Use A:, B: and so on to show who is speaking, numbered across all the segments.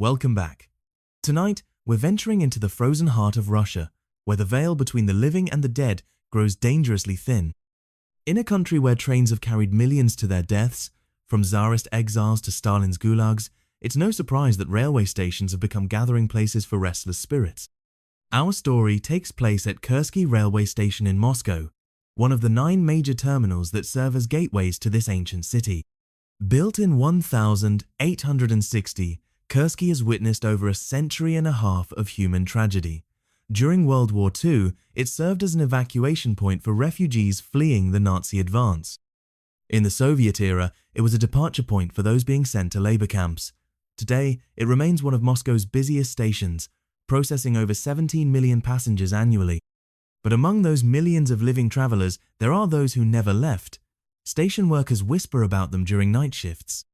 A: Welcome back. Tonight, we're venturing into the frozen heart of Russia, where the veil between the living and the dead grows dangerously thin. In a country where trains have carried millions to their deaths, from Tsarist exiles to Stalin's gulags, it's no surprise that railway stations have become gathering places for restless spirits. Our story takes place at Kursky Railway Station in Moscow, one of the 9 major terminals that serve as gateways to this ancient city. Built in 1860, Kursky has witnessed over a century and a half of human tragedy. During World War II, it served as an evacuation point for refugees fleeing the Nazi advance. In the Soviet era, it was a departure point for those being sent to labor camps. Today, it remains one of Moscow's busiest stations, processing over 17 million passengers annually. But among those millions of living travelers, there are those who never left. Station workers whisper about them during night shifts.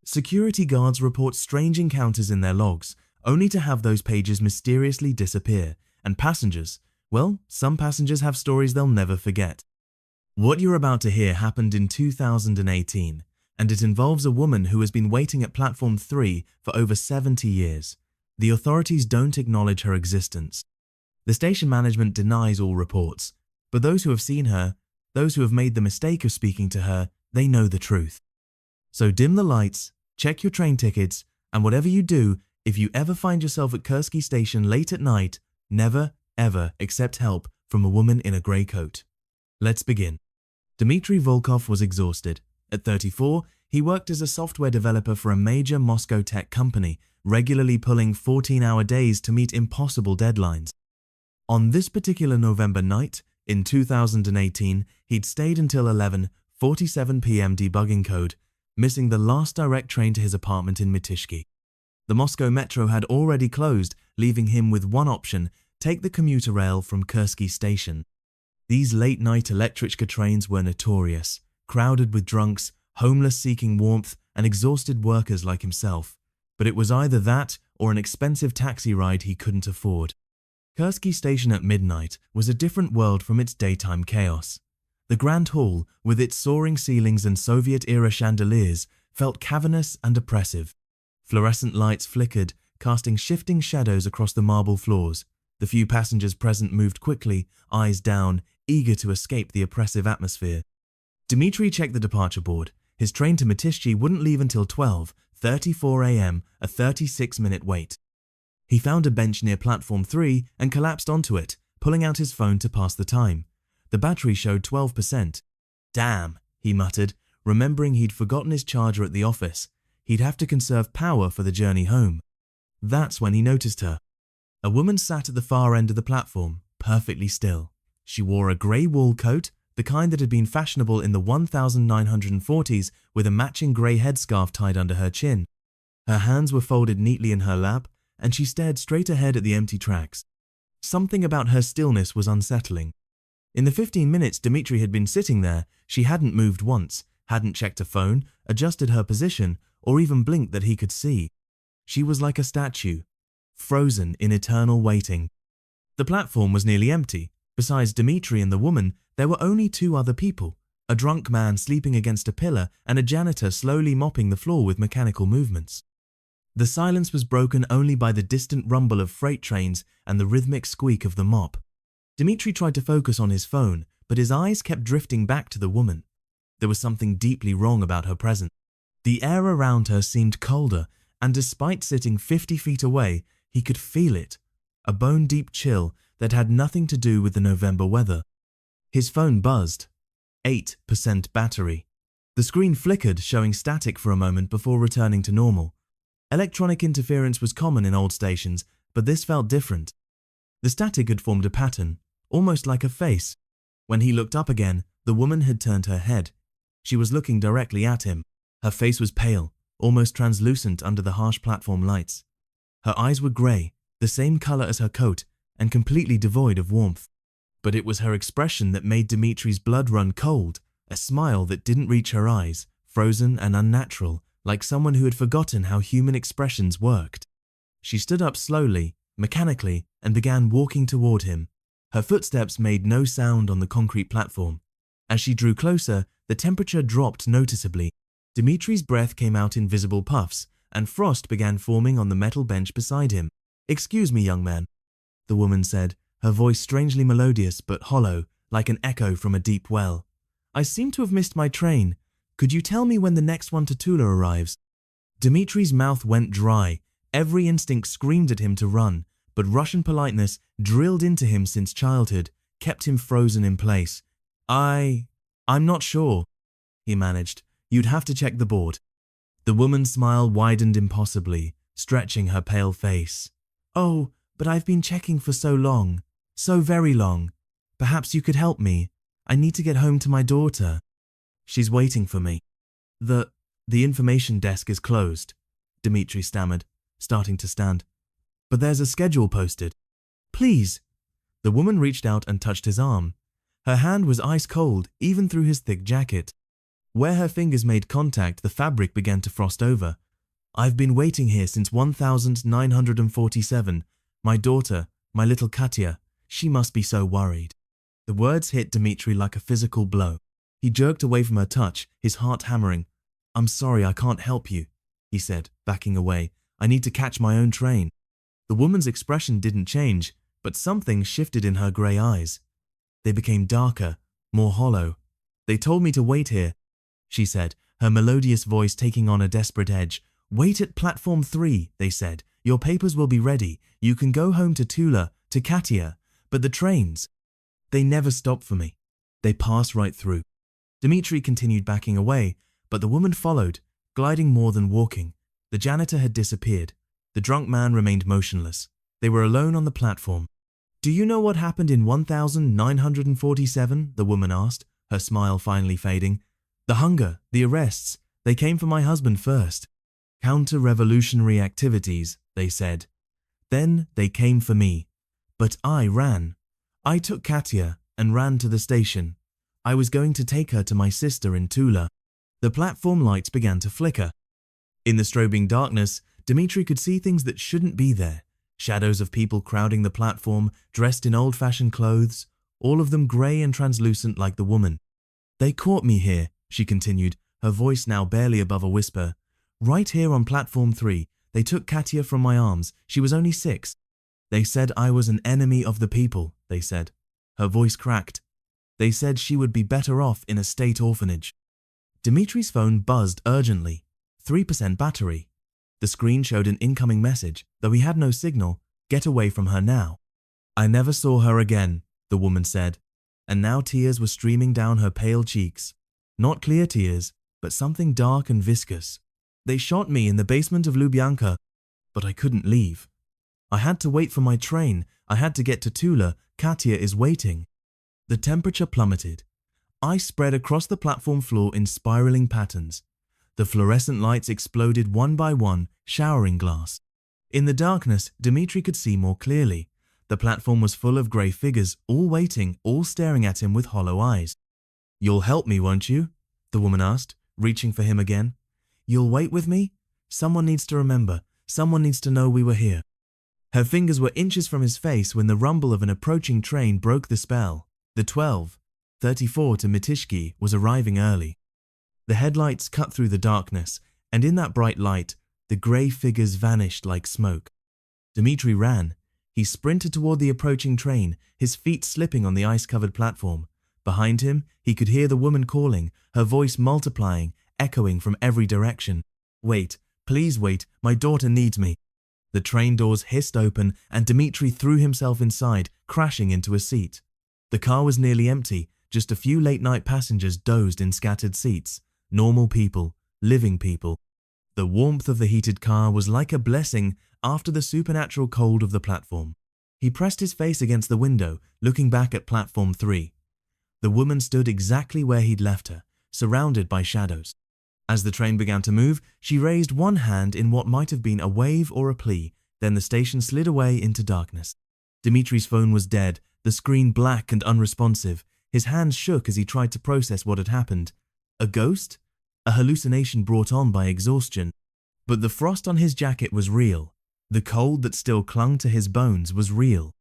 A: Security guards report strange encounters in their logs, only to have those pages mysteriously disappear. And passengers, well, some passengers have stories they'll never forget. What you're about to hear happened in 2018, and it involves a woman who has been waiting at Platform 3 for over 70 years. The authorities don't acknowledge her existence. The station management denies all reports, but those who have seen her, those who have made the mistake of speaking to her, they know the truth. So dim the lights, check your train tickets, and whatever you do, if you ever find yourself at Kursky Station late at night, never, ever accept help from a woman in a grey coat. Let's begin. Dmitry Volkov was exhausted. At 34, he worked as a software developer for a major Moscow tech company, regularly pulling 14-hour days to meet impossible deadlines. On this particular November night, in 2018, he'd stayed until 11:47 p.m. debugging code, missing the last direct train to his apartment in Mytishki. The Moscow metro had already closed, leaving him with one option: take the commuter rail from Kursky Station. These late-night electrichka trains were notorious, crowded with drunks, homeless seeking warmth, and exhausted workers like himself. But it was either that or an expensive taxi ride he couldn't afford. Kursky Station at midnight was a different world from its daytime chaos. The Grand Hall, with its soaring ceilings and Soviet-era chandeliers, felt cavernous and oppressive. Fluorescent lights flickered, casting shifting shadows across the marble floors. The few passengers present moved quickly, eyes down, eager to escape the oppressive atmosphere. Dmitry checked the departure board. His train to Mytishki wouldn't leave until 12:34 a.m., a 36-minute wait. He found a bench near Platform 3 and collapsed onto it, pulling out his phone to pass the time. The battery showed 12%. Damn, he muttered, remembering he'd forgotten his charger at the office. He'd have to conserve power for the journey home. That's when he noticed her. A woman sat at the far end of the platform, perfectly still. She wore a grey wool coat, the kind that had been fashionable in the 1940s, with a matching grey headscarf tied under her chin. Her hands were folded neatly in her lap, and she stared straight ahead at the empty tracks. Something about her stillness was unsettling. In the 15 minutes Dmitry had been sitting there, she hadn't moved once, hadn't checked her phone, adjusted her position, or even blinked that he could see. She was like a statue, frozen in eternal waiting. The platform was nearly empty. Besides Dmitry and the woman, there were only 2 other people, a drunk man sleeping against a pillar and a janitor slowly mopping the floor with mechanical movements. The silence was broken only by the distant rumble of freight trains and the rhythmic squeak of the mop. Dmitry tried to focus on his phone, but his eyes kept drifting back to the woman. There was something deeply wrong about her presence. The air around her seemed colder, and despite sitting 50 feet away, he could feel it, a bone-deep chill that had nothing to do with the November weather. His phone buzzed. 8% battery. The screen flickered, showing static for a moment before returning to normal. Electronic interference was common in old stations, but this felt different. The static had formed a pattern, almost like a face. When he looked up again, the woman had turned her head. She was looking directly at him. Her face was pale, almost translucent under the harsh platform lights. Her eyes were grey, the same colour as her coat, and completely devoid of warmth. But it was her expression that made Dmitry's blood run cold, a smile that didn't reach her eyes, frozen and unnatural, like someone who had forgotten how human expressions worked. She stood up slowly, mechanically, and began walking toward him. Her footsteps made no sound on the concrete platform. As she drew closer, the temperature dropped noticeably. Dmitry's breath came out in visible puffs, and frost began forming on the metal bench beside him. "Excuse me, young man," the woman said, her voice strangely melodious but hollow, like an echo from a deep well. "I seem to have missed my train. Could you tell me when the next one to Tula arrives?" Dmitri's mouth went dry. Every instinct screamed at him to run, but Russian politeness, drilled into him since childhood, kept him frozen in place. I'm not sure," he managed. "You'd have to check the board." The woman's smile widened impossibly, stretching her pale face. "Oh, but I've been checking for so long. So very long. Perhaps you could help me. I need to get home to my daughter. She's waiting for me." The information desk is closed," Dmitri stammered, starting to stand. "But there's a schedule posted." "Please." The woman reached out and touched his arm. Her hand was ice cold, even through his thick jacket. Where her fingers made contact, the fabric began to frost over. "I've been waiting here since 1947. My daughter, my little Katya, she must be so worried." The words hit Dmitri like a physical blow. He jerked away from her touch, his heart hammering. "I'm sorry, I can't help you," he said, backing away. "I need to catch my own train." The woman's expression didn't change, but something shifted in her grey eyes. They became darker, more hollow. "They told me to wait here," she said, her melodious voice taking on a desperate edge. "Wait at platform 3, they said. Your papers will be ready. You can go home to Tula, to Katya. But the trains, they never stop for me. They pass right through." Dmitri continued backing away, but the woman followed, gliding more than walking. The janitor had disappeared. The drunk man remained motionless. They were alone on the platform. "Do you know what happened in 1947? The woman asked, her smile finally fading. "The hunger, the arrests, they came for my husband first. Counter-revolutionary activities, they said. Then they came for me. But I ran. I took Katya and ran to the station. I was going to take her to my sister in Tula." The platform lights began to flicker. In the strobing darkness, Dmitri could see things that shouldn't be there. Shadows of people crowding the platform, dressed in old-fashioned clothes, all of them grey and translucent like the woman. "They caught me here," she continued, her voice now barely above a whisper. "Right here on platform 3, they took Katya from my arms. She was only 6. They said I was an enemy of the people, they said." Her voice cracked. "They said she would be better off in a state orphanage." Dmitri's phone buzzed urgently. 3% battery. The screen showed an incoming message, though he had no signal. "Get away from her now." "I never saw her again," the woman said, and now tears were streaming down her pale cheeks. Not clear tears, but something dark and viscous. "They shot me in the basement of Lubyanka, but I couldn't leave. I had to wait for my train. I had to get to Tula. Katya is waiting." The temperature plummeted. Ice spread across the platform floor in spiraling patterns. The fluorescent lights exploded one by one, showering glass. In the darkness, Dmitri could see more clearly. The platform was full of grey figures, all waiting, all staring at him with hollow eyes. "You'll help me, won't you?" the woman asked, reaching for him again. "You'll wait with me? Someone needs to remember. Someone needs to know we were here." Her fingers were inches from his face when the rumble of an approaching train broke the spell. The 12:34 to Mitishki was arriving early. The headlights cut through the darkness, and in that bright light, the grey figures vanished like smoke. Dmitri ran. He sprinted toward the approaching train, his feet slipping on the ice-covered platform. Behind him, he could hear the woman calling, her voice multiplying, echoing from every direction. "Wait, please wait, my daughter needs me." The train doors hissed open, and Dmitri threw himself inside, crashing into a seat. The car was nearly empty, just a few late-night passengers dozed in scattered seats. Normal people, living people. The warmth of the heated car was like a blessing after the supernatural cold of the platform. He pressed his face against the window, looking back at platform 3. The woman stood exactly where he'd left her, surrounded by shadows. As the train began to move, she raised one hand in what might have been a wave or a plea, then the station slid away into darkness. Dmitri's phone was dead, the screen black and unresponsive. His hands shook as he tried to process what had happened. A ghost? A hallucination brought on by exhaustion. But the frost on his jacket was real. The cold that still clung to his bones was real.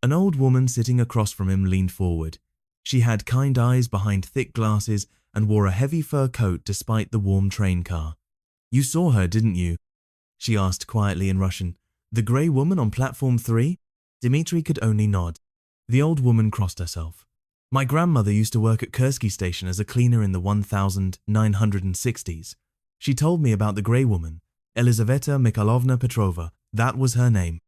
A: An old woman sitting across from him leaned forward. She had kind eyes behind thick glasses and wore a heavy fur coat despite the warm train car. "You saw her, didn't you?" she asked quietly in Russian. The grey woman on platform 3? Dmitri could only nod. The old woman crossed herself. My grandmother used to work at Kursky Station as a cleaner in the 1960s. She told me about the grey woman, Elizaveta Mikhailovna Petrova. That was her name.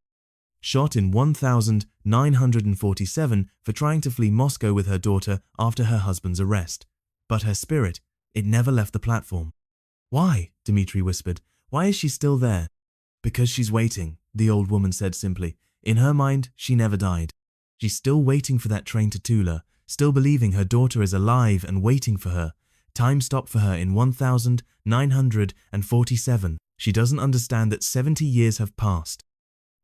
A: Shot in 1947 for trying to flee Moscow with her daughter after her husband's arrest. But her spirit, it never left the platform. Why? Dmitri whispered. Why is she still there? Because she's waiting, the old woman said simply. In her mind, she never died. She's still waiting for that train to Tula, still believing her daughter is alive and waiting for her. Time stopped for her in 1947. She doesn't understand that 70 years have passed.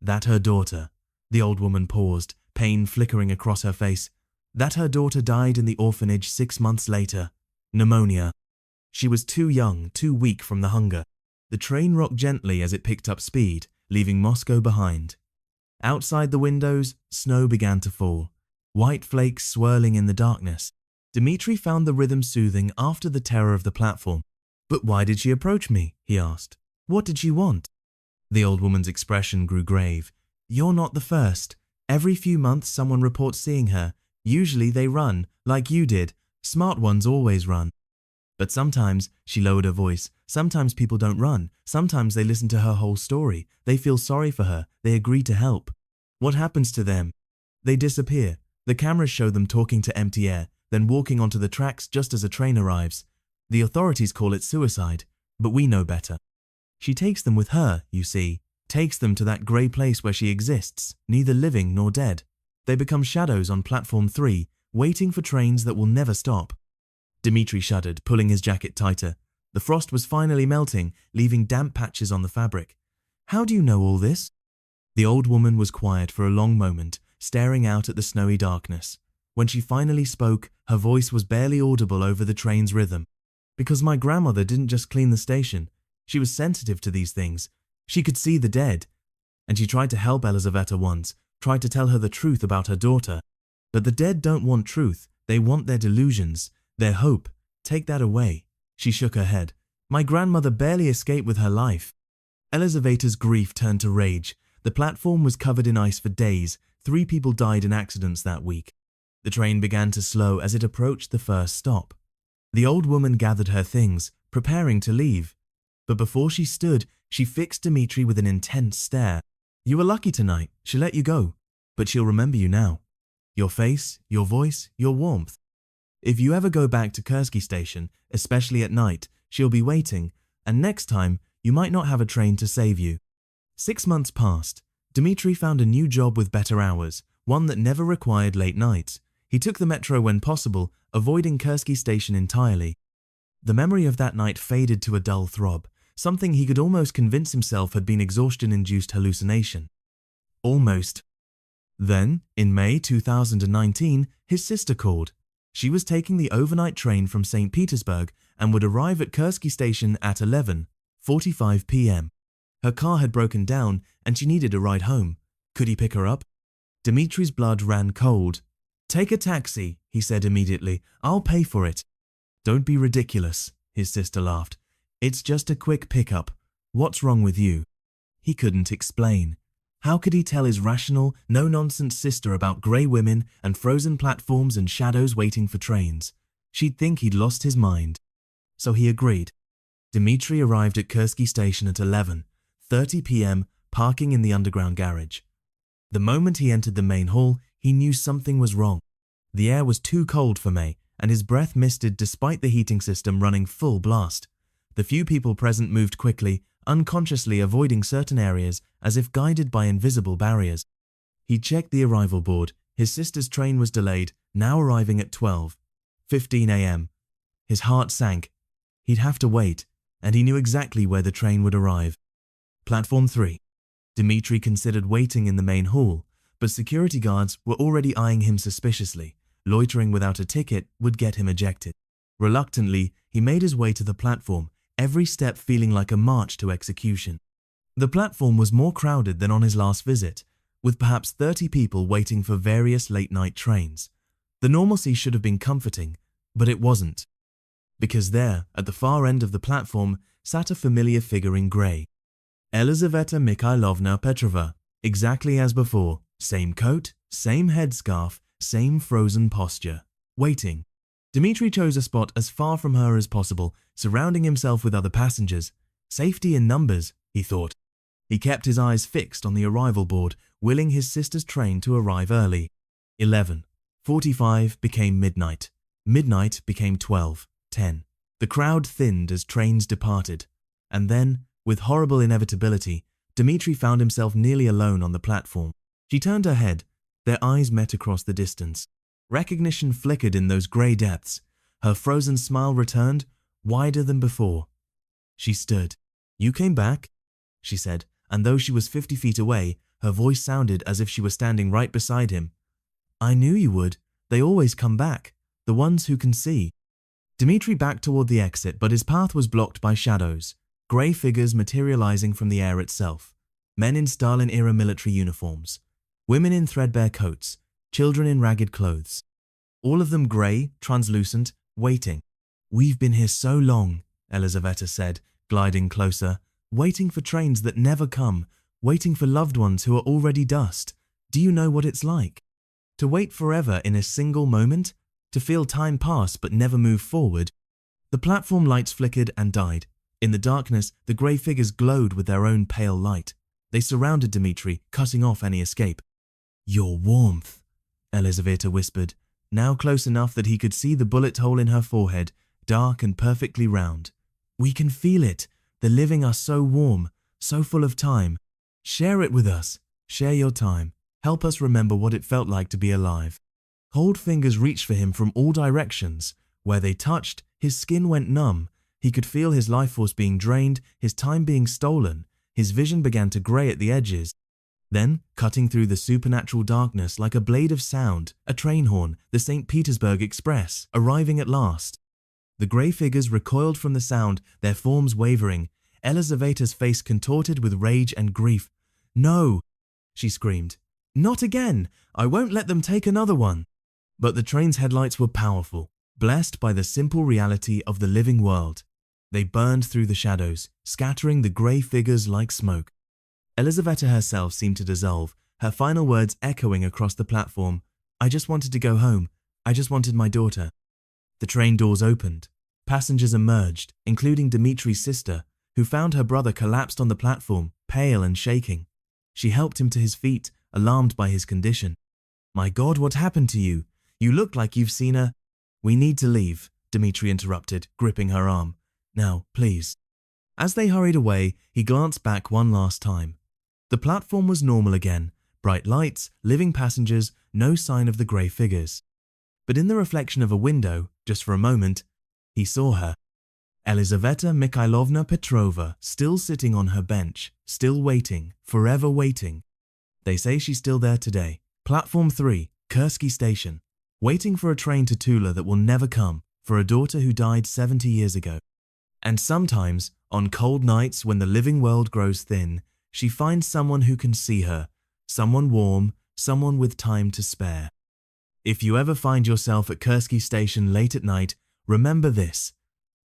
A: That her daughter, the old woman paused, pain flickering across her face. That her daughter died in the orphanage 6 months later. Pneumonia. She was too young, too weak from the hunger. The train rocked gently as it picked up speed, leaving Moscow behind. Outside the windows, snow began to fall, white flakes swirling in the darkness. Dmitri found the rhythm soothing after the terror of the platform. But why did she approach me? He asked. What did she want? The old woman's expression grew grave. You're not the first. Every few months someone reports seeing her. Usually they run, like you did. Smart ones always run. But sometimes, she lowered her voice, sometimes people don't run. Sometimes they listen to her whole story. They feel sorry for her. They agree to help. What happens to them? They disappear. The cameras show them talking to empty air, then walking onto the tracks just as a train arrives. The authorities call it suicide, but we know better. She takes them with her, you see, takes them to that grey place where she exists, neither living nor dead. They become shadows on platform 3, waiting for trains that will never stop. Dmitri shuddered, pulling his jacket tighter. The frost was finally melting, leaving damp patches on the fabric. How do you know all this? The old woman was quiet for a long moment, staring out at the snowy darkness. When she finally spoke, her voice was barely audible over the train's rhythm. Because my grandmother didn't just clean the station. She was sensitive to these things. She could see the dead. And she tried to help Elizaveta once, tried to tell her the truth about her daughter. But the dead don't want truth. They want their delusions, their hope. Take that away. She shook her head. My grandmother barely escaped with her life. Elizaveta's grief turned to rage. The platform was covered in ice for days. 3 people died in accidents that week. The train began to slow as it approached the first stop. The old woman gathered her things, preparing to leave. But before she stood, she fixed Dmitri with an intense stare. You were lucky tonight. She let you go. But she'll remember you now. Your face, your voice, your warmth. If you ever go back to Kursky Station, especially at night, she'll be waiting, and next time, you might not have a train to save you. 6 months passed. Dmitri found a new job with better hours, one that never required late nights. He took the metro when possible, avoiding Kursky Station entirely. The memory of that night faded to a dull throb, something he could almost convince himself had been exhaustion-induced hallucination. Almost. Then, in May 2019, his sister called. She was taking the overnight train from St. Petersburg and would arrive at Kursky Station at 11:45 p.m. Her car had broken down and she needed a ride home. Could he pick her up? Dmitri's blood ran cold. Take a taxi, he said immediately. I'll pay for it. Don't be ridiculous, his sister laughed. It's just a quick pickup. What's wrong with you? He couldn't explain. How could he tell his rational, no-nonsense sister about grey women and frozen platforms and shadows waiting for trains? She'd think he'd lost his mind. So he agreed. Dmitri arrived at Kursky Station at 11:30 p.m., parking in the underground garage. The moment he entered the main hall, he knew something was wrong. The air was too cold for May, and his breath misted despite the heating system running full blast. The few people present moved quickly, unconsciously avoiding certain areas as if guided by invisible barriers. He checked the arrival board. His sister's train was delayed, now arriving at 12:15 a.m. His heart sank. He'd have to wait, and he knew exactly where the train would arrive. Platform 3. Dmitri considered waiting in the main hall, but security guards were already eyeing him suspiciously. Loitering without a ticket would get him ejected. Reluctantly, he made his way to the platform, every step feeling like a march to execution. The platform was more crowded than on his last visit, with perhaps 30 people waiting for various late-night trains. The normalcy should have been comforting, but it wasn't. Because there, at the far end of the platform, sat a familiar figure in grey. Elizaveta Mikhailovna Petrova, exactly as before, same coat, same headscarf, same frozen posture, waiting. Dmitri chose a spot as far from her as possible, surrounding himself with other passengers. Safety in numbers, he thought. He kept his eyes fixed on the arrival board, willing his sister's train to arrive early. 11:45 became midnight. Midnight became 12:10. The crowd thinned as trains departed. And then, with horrible inevitability, Dmitri found himself nearly alone on the platform. She turned her head. Their eyes met across the distance. Recognition flickered in those grey depths. Her frozen smile returned, wider than before. She stood. "You came back?" she said, and though she was 50 feet away, her voice sounded as if she were standing right beside him. "I knew you would. They always come back. The ones who can see." Dmitri backed toward the exit, but his path was blocked by shadows, grey figures materializing from the air itself. Men in Stalin-era military uniforms, women in threadbare coats, children in ragged clothes. All of them grey, translucent, waiting. "We've been here so long," Elizaveta said, gliding closer, "waiting for trains that never come, waiting for loved ones who are already dust. Do you know what it's like? To wait forever in a single moment? To feel time pass but never move forward?" The platform lights flickered and died. In the darkness, the grey figures glowed with their own pale light. They surrounded Dmitri, cutting off any escape. "Your warmth," Elizaveta whispered, now close enough that he could see the bullet hole in her forehead, dark and perfectly round. "We can feel it. The living are so warm, so full of time. Share it with us. Share your time. Help us remember what it felt like to be alive." Cold fingers reached for him from all directions. Where they touched, his skin went numb. He could feel his life force being drained, his time being stolen. His vision began to grey at the edges. Then, cutting through the supernatural darkness like a blade of sound, a train horn, the St. Petersburg Express, arriving at last. The grey figures recoiled from the sound, their forms wavering. Elizaveta's face contorted with rage and grief. "No!" she screamed. "Not again! I won't let them take another one!" But the train's headlights were powerful, blessed by the simple reality of the living world. They burned through the shadows, scattering the grey figures like smoke. Elizaveta herself seemed to dissolve, her final words echoing across the platform. "I just wanted to go home. I just wanted my daughter." The train doors opened. Passengers emerged, including Dmitri's sister, who found her brother collapsed on the platform, pale and shaking. She helped him to his feet, alarmed by his condition. "My God, what happened to you? You look like you've seen a—" "We need to leave," Dmitri interrupted, gripping her arm. "Now, please." As they hurried away, he glanced back one last time. The platform was normal again, bright lights, living passengers, no sign of the grey figures. But in the reflection of a window, just for a moment, he saw her. Elizaveta Mikhailovna Petrova, still sitting on her bench, still waiting, forever waiting. They say she's still there today. Platform 3, Kursky Station, waiting for a train to Tula that will never come, for a daughter who died 70 years ago. And sometimes, on cold nights when the living world grows thin, she finds someone who can see her, someone warm, someone with time to spare. If you ever find yourself at Kursky Station late at night, remember this.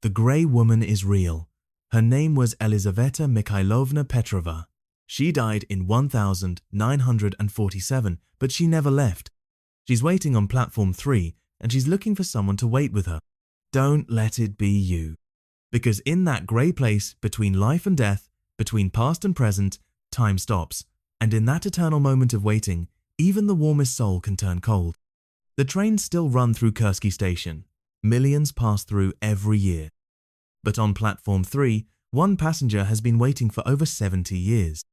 A: The grey woman is real. Her name was Elizaveta Mikhailovna Petrova. She died in 1947, but she never left. She's waiting on platform 3, and she's looking for someone to wait with her. Don't let it be you. Because in that grey place between life and death, between past and present, time stops. And in that eternal moment of waiting, even the warmest soul can turn cold. The trains still run through Kursky Station. Millions pass through every year. But on platform 3, one passenger has been waiting for over 70 years.